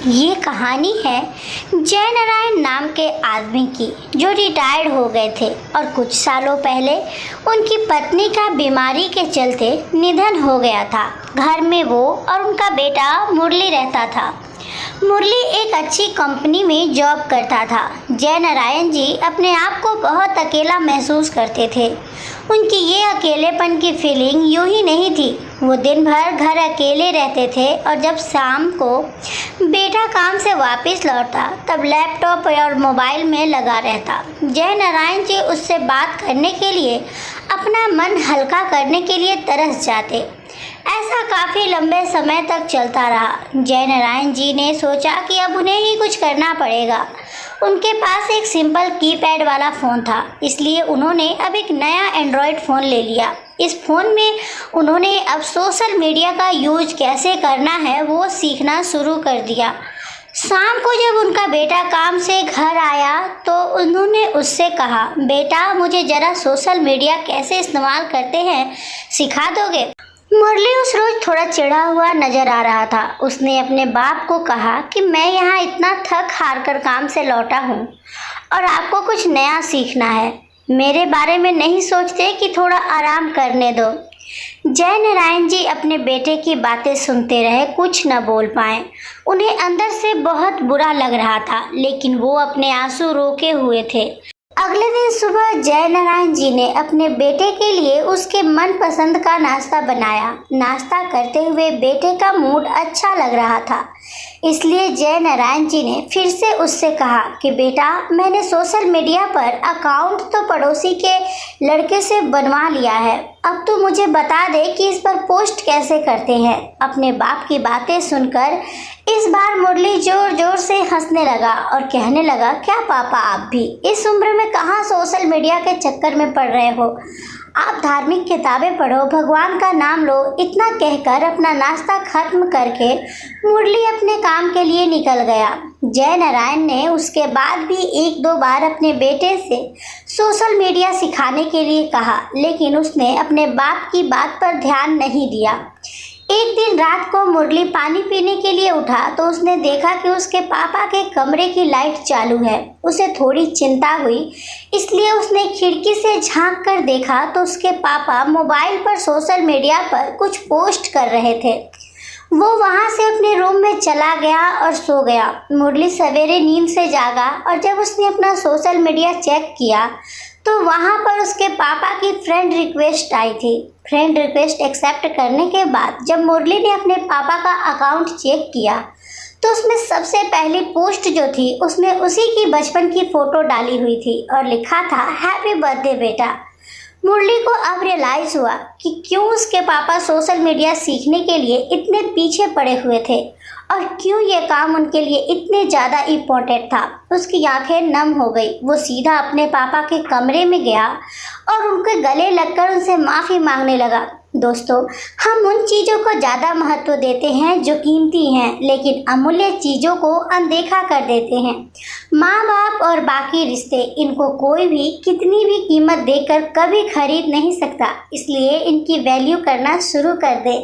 ये कहानी है जय नारायण नाम के आदमी की, जो रिटायर्ड हो गए थे और कुछ सालों पहले उनकी पत्नी का बीमारी के चलते निधन हो गया था। घर में वो और उनका बेटा मुरली रहता था। मुरली एक अच्छी कंपनी में जॉब करता था। जय नारायण जी अपने आप को बहुत अकेला महसूस करते थे। उनकी ये अकेलेपन की फीलिंग यूं ही नहीं थी। वो दिन भर घर अकेले रहते थे और जब शाम को बेटा काम से वापस लौटता तब लैपटॉप और मोबाइल में लगा रहता। जय नारायण जी उससे बात करने के लिए, अपना मन हल्का करने के लिए तरस जाते। ऐसा काफ़ी लंबे समय तक चलता रहा। जय नारायण जी ने सोचा कि अब उन्हें ही कुछ करना पड़ेगा। उनके पास एक सिंपल कीपैड वाला फ़ोन था, इसलिए उन्होंने अब एक नया एंड्रॉयड फ़ोन ले लिया। इस फ़ोन में उन्होंने अब सोशल मीडिया का यूज कैसे करना है वो सीखना शुरू कर दिया। शाम को जब उनका बेटा काम से घर आया तो उन्होंने उससे कहा, बेटा मुझे ज़रा सोशल मीडिया कैसे इस्तेमाल करते हैं सिखा दोगे? मुरली उस रोज़ थोड़ा चिढ़ा हुआ नज़र आ रहा था। उसने अपने बाप को कहा कि मैं यहाँ इतना थक हार कर काम से लौटा हूँ और आपको कुछ नया सीखना है। मेरे बारे में नहीं सोचते कि थोड़ा आराम करने दो। जय नारायण जी अपने बेटे की बातें सुनते रहे, कुछ न बोल पाए। उन्हें अंदर से बहुत बुरा लग रहा था, लेकिन वो अपने आंसू रोके हुए थे। अगले दिन सुबह जय नारायण जी ने अपने बेटे के लिए उसके मनपसंद का नाश्ता बनाया। नाश्ता करते हुए बेटे का मूड अच्छा लग रहा था, इसलिए जय नारायण जी ने फिर से उससे कहा कि बेटा मैंने सोशल मीडिया पर अकाउंट तो पड़ोसी के लड़के से बनवा लिया है, अब तो मुझे बता दे कि इस पर पोस्ट कैसे करते हैं। अपने बाप की बातें सुनकर इस बार मुरली जोर जोर से हंसने लगा और कहने लगा, क्या पापा आप भी इस उम्र में कहाँ सोशल मीडिया के चक्कर में पड़ रहे हो? आप धार्मिक किताबें पढ़ो, भगवान का नाम लो। इतना कहकर अपना नाश्ता खत्म करके मुरली अपने काम के लिए निकल गया। जय नारायण ने उसके बाद भी एक दो बार अपने बेटे से सोशल मीडिया सिखाने के लिए कहा, लेकिन उसने अपने बाप की बात पर ध्यान नहीं दिया। एक दिन रात को मुरली पानी पीने के लिए उठा तो उसने देखा कि उसके पापा के कमरे की लाइट चालू है। उसे थोड़ी चिंता हुई, इसलिए उसने खिड़की से झांक कर देखा तो उसके पापा मोबाइल पर सोशल मीडिया पर कुछ पोस्ट कर रहे थे। वो वहाँ से अपने रूम में चला गया और सो गया। मुरली सवेरे नींद से जागा और जब उसने अपना सोशल मीडिया चेक किया तो वहाँ पर उसके पापा की फ्रेंड रिक्वेस्ट आई थी। फ्रेंड रिक्वेस्ट एक्सेप्ट करने के बाद जब मुरली ने अपने पापा का अकाउंट चेक किया तो उसमें सबसे पहली पोस्ट जो थी उसमें उसी की बचपन की फ़ोटो डाली हुई थी और लिखा था, हैप्पी बर्थडे बेटा। मुरली को अब रियलाइज़ हुआ कि क्यों उसके पापा सोशल मीडिया सीखने के लिए इतने पीछे पड़े हुए थे और क्यों ये काम उनके लिए इतने ज़्यादा इम्पोर्टेंट था। उसकी आंखें नम हो गई। वो सीधा अपने पापा के कमरे में गया और उनके गले लगकर उनसे माफ़ी मांगने लगा। दोस्तों, हम उन चीज़ों को ज़्यादा महत्व देते हैं जो कीमती हैं, लेकिन अमूल्य चीज़ों को अनदेखा कर देते हैं। माँ बाप और बाकी रिश्ते, इनको कोई भी कितनी भी कीमत देकर कभी खरीद नहीं सकता, इसलिए इनकी वैल्यू करना शुरू कर दे।